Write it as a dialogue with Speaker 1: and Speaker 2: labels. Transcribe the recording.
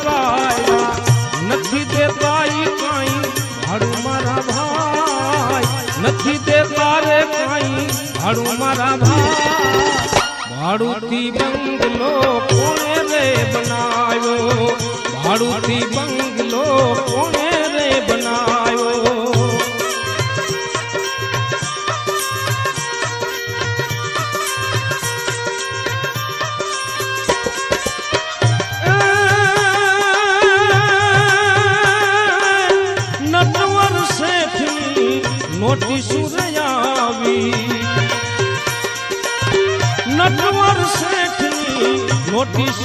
Speaker 1: बनवाया નથી દેતા ઈ કાઈ ભાડું મારા ભાઈ નથી દેતા રે કાઈ ભાડું મારા ભાઈ ભાડુથી બંગલો કોણે રે બનાવ્યો ભાડુથી બંગલો કોણે રે બનાવ્યો नोटिस नटवर सेठ नोटिस